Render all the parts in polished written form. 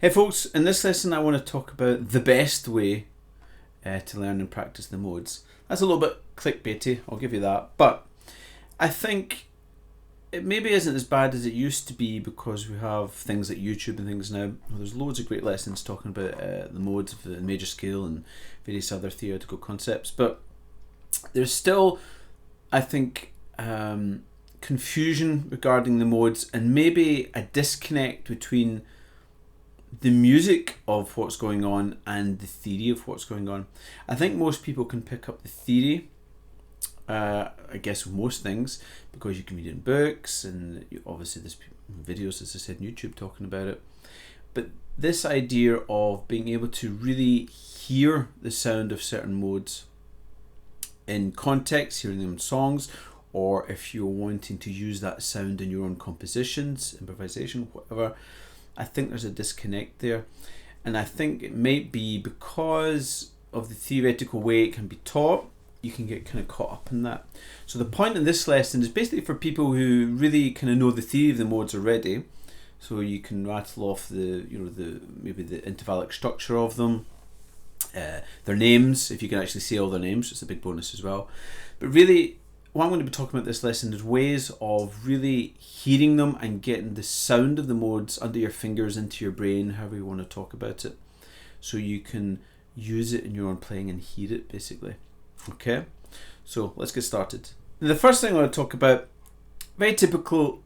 Hey folks, in this lesson I want to talk about the best way to learn and practice the modes. That's a little bit clickbaity, I'll give you that, but I think it maybe isn't as bad as it used to be because we have things like YouTube and things now. There's loads of great lessons talking about the modes of the major scale and various other theoretical concepts, but there's still, I think, confusion regarding the modes and maybe a disconnect between the music of what's going on and the theory of what's going on. I think most people can pick up the theory, I guess with most things, because you can read in books and obviously there's videos, as I said, on YouTube talking about it. But this idea of being able to really hear the sound of certain modes in context, hearing them in songs, or if you're wanting to use that sound in your own compositions, improvisation, whatever, I think there's a disconnect there. And I think it might be because of the theoretical way it can be taught, you can get kind of caught up in that. So the point in this lesson is basically for people who really kind of know the theory of the modes already. So you can rattle off maybe the intervallic structure of them, their names, if you can actually say all their names, it's a big bonus as well. But really, what I'm going to be talking about this lesson is ways of really hearing them and getting the sound of the modes under your fingers into your brain, however you want to talk about it, so you can use it in your own playing and hear it basically. Okay, so let's get started. The first thing I want to talk about, very typical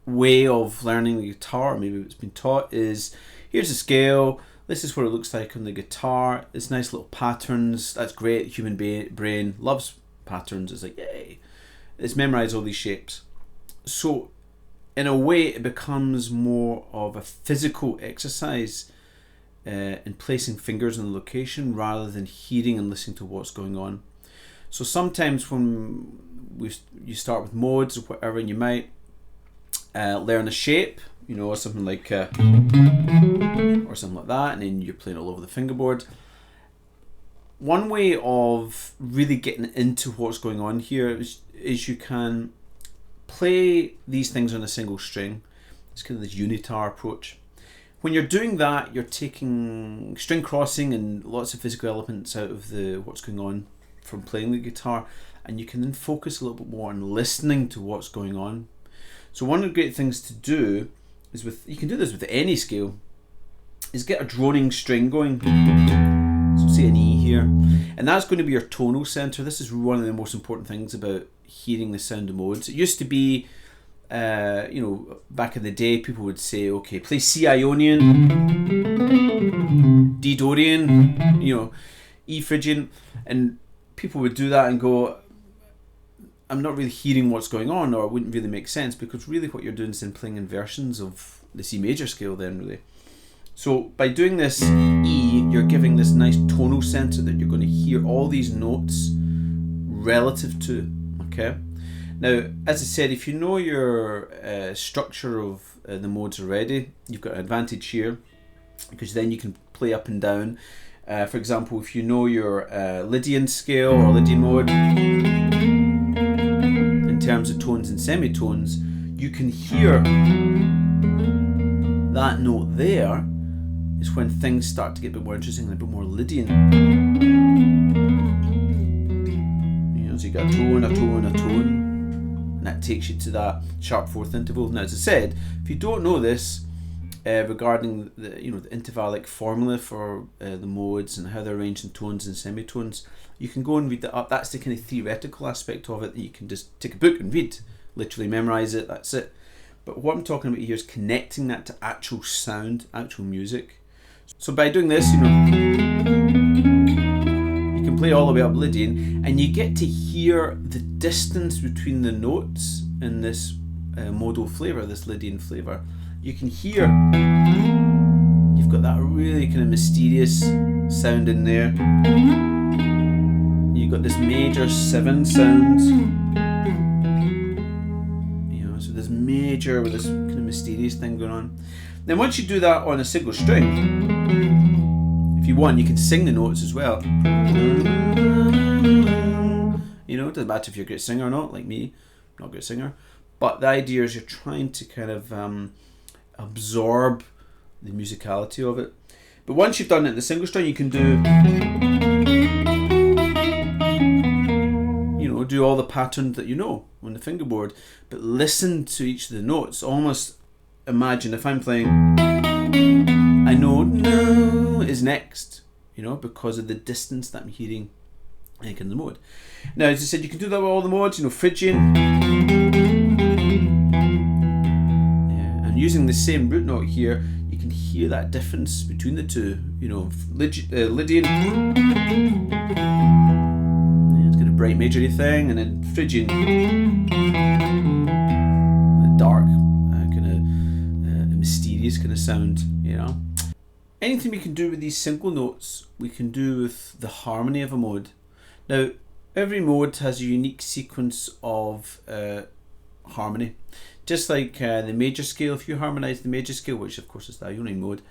way of learning the guitar, or maybe it's been taught, is here's a scale, this is what it looks like on the guitar, it's nice little patterns, that's great, the human brain loves patterns, it's like yay, it's memorized all these shapes. So in a way it becomes more of a physical exercise in placing fingers in the location rather than hearing and listening to what's going on. So sometimes when you start with modes or whatever, and you might learn a shape, or something like or something like that, and then you're playing all over the fingerboard. One way of really getting into what's going on here is you can play these things on a single string. It's kind of this unitar approach. When you're doing that, you're taking string crossing and lots of physical elements out of what's going on from playing the guitar, and you can then focus a little bit more on listening to what's going on. So one of the great things to do is you can do this with any scale, is get a droning string going. So say an E here, and that's going to be your tonal center. This is one of the most important things about hearing the sound of modes. It used to be, back in the day, people would say, okay, play C Ionian, D Dorian, E Phrygian, and people would do that and go, I'm not really hearing what's going on, or it wouldn't really make sense, because really what you're doing is then playing inversions of the C major scale then, really. So by doing this E, you're giving this nice tonal center that you're going to hear all these notes relative to, okay? Now, as I said, if you know your structure of the modes already, you've got an advantage here, because then you can play up and down. For example, if you know your Lydian scale or Lydian mode, in terms of tones and semitones, you can hear that note there is when things start to get a bit more interesting and a bit more Lydian. So you got a tone, a tone, a tone, and that takes you to that sharp fourth interval. Now, as I said, if you don't know this regarding the intervallic formula for the modes and how they're arranged in tones and semitones, you can go and read that up. That's the kind of theoretical aspect of it that you can just take a book and read, literally memorize it, that's it. But what I'm talking about here is connecting that to actual sound, actual music. So by doing this, you can play all the way up Lydian, and you get to hear the distance between the notes in this modal flavour, this Lydian flavour. You can hear, you've got that really kind of mysterious sound in there. You've got this major 7 sound. So this major with this kind of mysterious thing going on. Then once you do that on a single string, if you want, you can sing the notes as well. It doesn't matter if you're a great singer or not, like me, not a great singer. But the idea is you're trying to kind of absorb the musicality of it. But once you've done it in the single string, you can do, you know, do all the patterns that you know on the fingerboard, but listen to each of the notes. Almost imagine if I'm playing, I know no is next, you know, because of the distance that I'm hearing in the mode. Now, as I said, you can do that with all the modes, you know, Phrygian. Yeah, and using the same root note here, you can hear that difference between the two, you know, Lydian. Yeah, it's got a bright majory thing, and then Phrygian, a dark, kind of mysterious kind of sound, you know. Anything we can do with these single notes, we can do with the harmony of a mode. Now, every mode has a unique sequence of harmony. Just like the major scale, if you harmonize the major scale, which of course is the Ionic mode,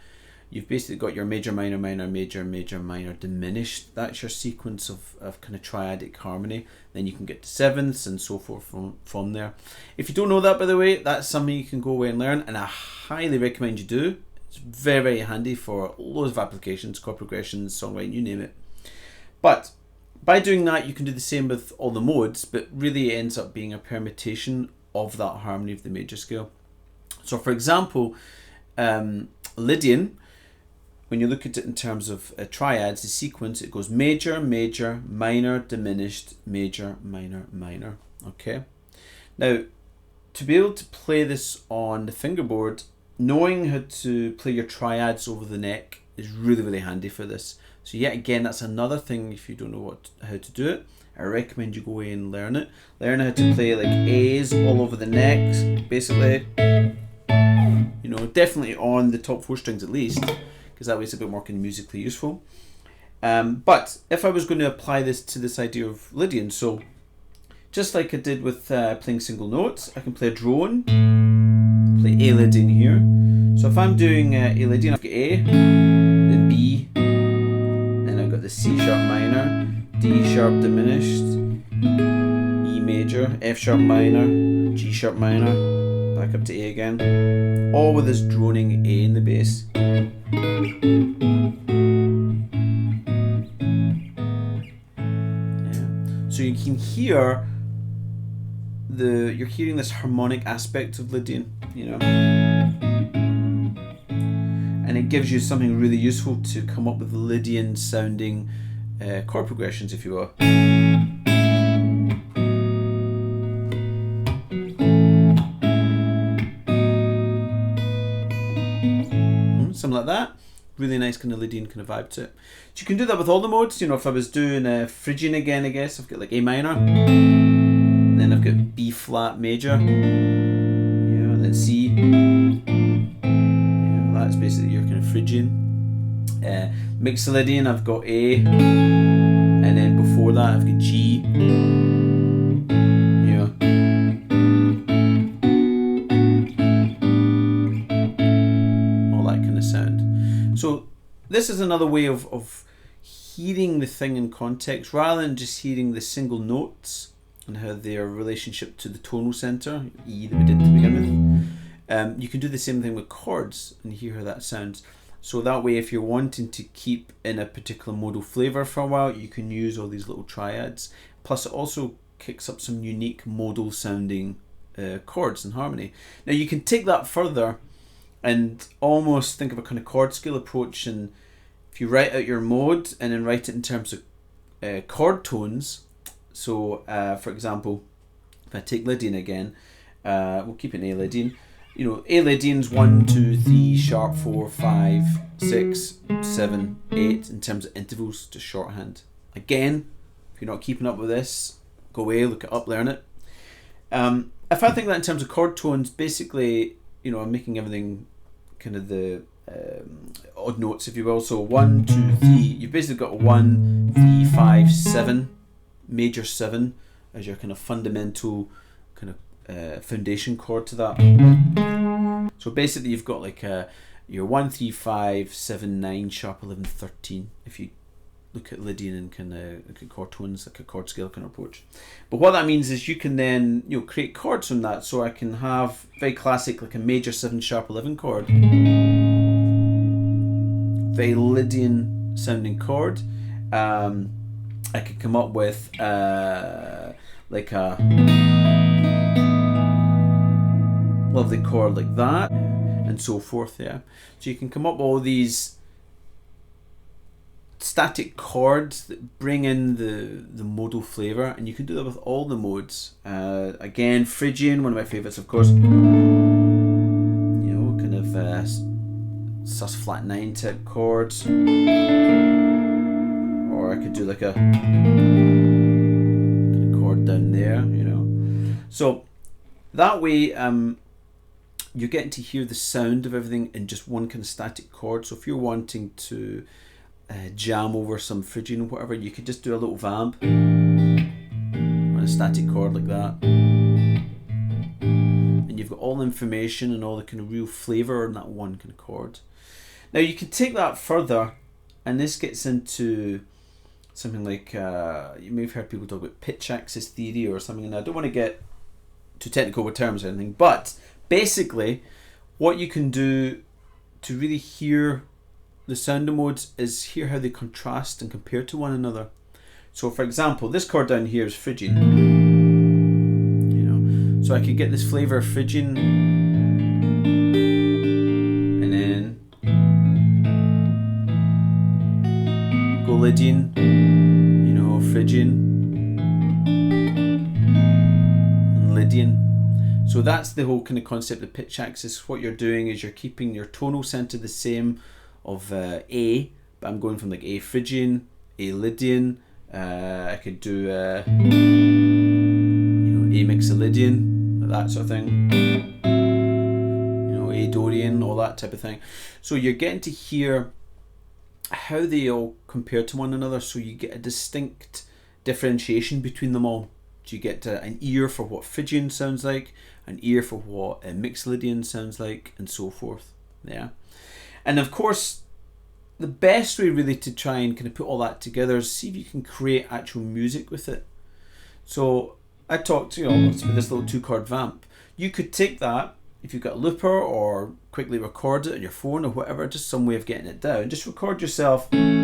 you've basically got your major, minor, minor, major, major, minor diminished. That's your sequence of kind of triadic harmony. Then you can get to sevenths and so forth from there. If you don't know that, by the way, that's something you can go away and learn, and I highly recommend you do. It's very, very handy for loads of applications, chord progressions, songwriting, you name it. But by doing that, you can do the same with all the modes, but really it ends up being a permutation of that harmony of the major scale. So for example, Lydian, when you look at it in terms of triads, the sequence, it goes major, major, minor, diminished, major, minor, minor. Okay. Now, to be able to play this on the fingerboard, knowing how to play your triads over the neck is really, really handy for this. So yet again, that's another thing. If you don't know how to do it, I recommend you go away and learn it. Learn how to play like A's all over the necks, basically. You know, definitely on the top 4 strings at least, because that way it's a bit more kind of musically useful. But if I was going to apply this to this idea of Lydian, so just like I did with playing single notes, I can play a drone, play A Lydian here. So if I'm doing A Lydian, I've got A, then B, then I've got the C sharp minor, D sharp diminished, E major, F sharp minor, G sharp minor, back up to A again, all with this droning A in the bass. Yeah. So you can hear you're hearing this harmonic aspect of Lydian, you know, and it gives you something really useful to come up with Lydian sounding chord progressions, if you will. Something like that. Really nice kind of Lydian kind of vibe to it. So you can do that with all the modes. You know, if I was doing Phrygian again, I guess I've got like A minor, then I've got B flat major, and then C. That's basically your kind of Phrygian. Mixolydian, I've got A, and then before that I've got G. All that kind of sound. So this is another way of hearing the thing in context, rather than just hearing the single notes and how their relationship to the tonal center, E that we did to begin with. You can do the same thing with chords and hear how that sounds. So that way, if you're wanting to keep in a particular modal flavor for a while, you can use all these little triads. Plus, it also kicks up some unique modal sounding chords and harmony. Now, you can take that further and almost think of a kind of chord scale approach. And if you write out your mode and then write it in terms of chord tones. So, for example, if I take Lydian again, we'll keep it in A Lydian. You know, A Lydian's 1, 2, 3, sharp 4, 5, 6, 7, 8 in terms of intervals, just shorthand. Again, if you're not keeping up with this, go away, look it up, learn it. If I think that in terms of chord tones, basically, you know, I'm making everything kind of the odd notes, if you will. So 1, 2, 3, you've basically got 1, 3, 5, 7, major 7 as your kind of fundamental kind of foundation chord to that. So basically you've got like your 1, 3, 5, 7, 9, sharp 11, 13 if you look at Lydian and kind of look at chord tones, like a chord scale kind of approach. But what that means is you can then, you know, create chords from that. So I can have very classic like a major 7 sharp 11 chord, very Lydian sounding chord. I could come up with like a lovely chord like that, and so forth. Yeah, so you can come up with all these static chords that bring in the modal flavor, and you can do that with all the modes. Again, Phrygian, one of my favorites, of course. You know, kind of sus flat 9 type chords, or I could do like a kind of chord down there, you know. So that way, you're getting to hear the sound of everything in just one kind of static chord. So if you're wanting to jam over some Phrygian or whatever, you could just do a little vamp on a static chord like that, and you've got all the information and all the kind of real flavor in that one kind of chord. Now you can take that further, and this gets into something like you may have heard people talk about pitch axis theory or something, and I don't want to get too technical with terms or anything, but basically what you can do to really hear the sound of modes is hear how they contrast and compare to one another. So for example, this chord down here is Phrygian, you know, so I could get this flavor of Phrygian, and then go Lydian, you know, Phrygian and Lydian. So that's the whole kind of concept of pitch axis. What you're doing is you're keeping your tonal center the same of A, but I'm going from like A Phrygian, A Lydian. I could do you know, A Mixolydian, that sort of thing. You know, A Dorian, all that type of thing. So you're getting to hear how they all compare to one another. So you get a distinct differentiation between them all. So you get an ear for what Phrygian sounds like, an ear for what Mixolydian sounds like, and so forth. Yeah. And of course, the best way really to try and kind of put all that together is see if you can create actual music with it. So I talked, you know, with this little 2-chord vamp. You could take that, if you've got a looper, or quickly record it on your phone or whatever, just some way of getting it down. Just record yourself little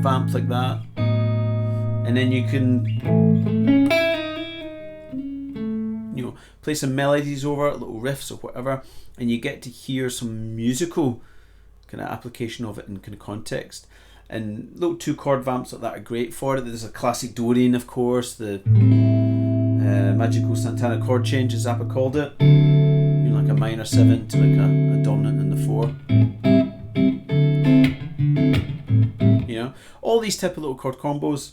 vamp like that, and then you can, you know, play some melodies over it, little riffs or whatever, and you get to hear some musical kind of application of it in kind of context. And little 2-chord vamps like that are great for it. There's a classic Dorian, of course, the magical Santana chord change, as Zappa called it. You know, like a minor 7 to like a dominant in the 4. You know, all these type of little chord combos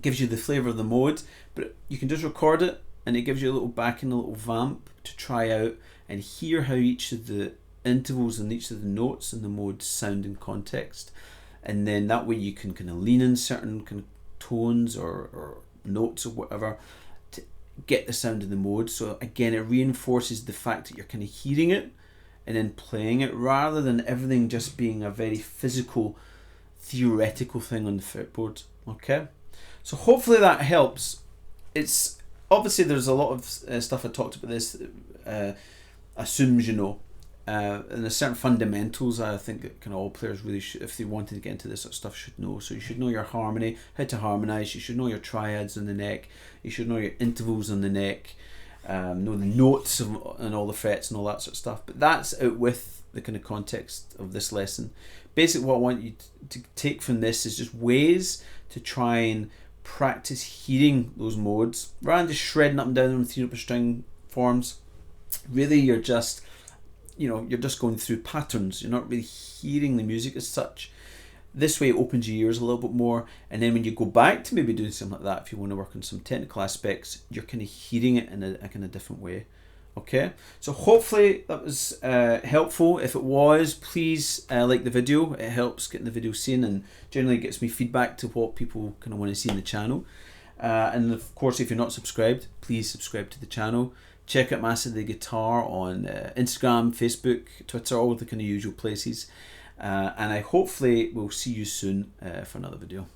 gives you the flavour of the mode, but you can just record it, and it gives you a little backing, a little vamp to try out and hear how each of the intervals and each of the notes in the mode sound in context. And then that way you can kind of lean in certain kind of tones or notes or whatever to get the sound of the mode. So again, it reinforces the fact that you're kind of hearing it and then playing it, rather than everything just being a very physical, theoretical thing on the fretboard. Okay, so hopefully that helps. It's obviously there's a lot of stuff I talked about this assumes you know, and there's certain fundamentals I think that kind of all players really should, if they wanted to get into this sort of stuff, should know. So you should know your harmony, how to harmonize. You should know your triads on the neck. You should know your intervals on the neck. Know the notes and all the frets and all that sort of stuff. But that's out with the kind of context of this lesson. Basically, what I want you to take from this is just ways to try and practice hearing those modes rather than just shredding up and down on 3-note per string forms. Really, you're just, you know, you're just going through patterns. You're not really hearing the music as such. This way it opens your ears a little bit more, and then when you go back to maybe doing something like that, if you want to work on some technical aspects, you're kind of hearing it in a kind of different way. Okay, so hopefully that was helpful. If it was, please like the video. It helps getting the video seen and generally gets me feedback to what people kind of want to see in the channel. And of course, if you're not subscribed, please subscribe to the channel. Check out Master the Guitar on Instagram, Facebook, Twitter, all the kind of usual places. And I hopefully will see you soon for another video.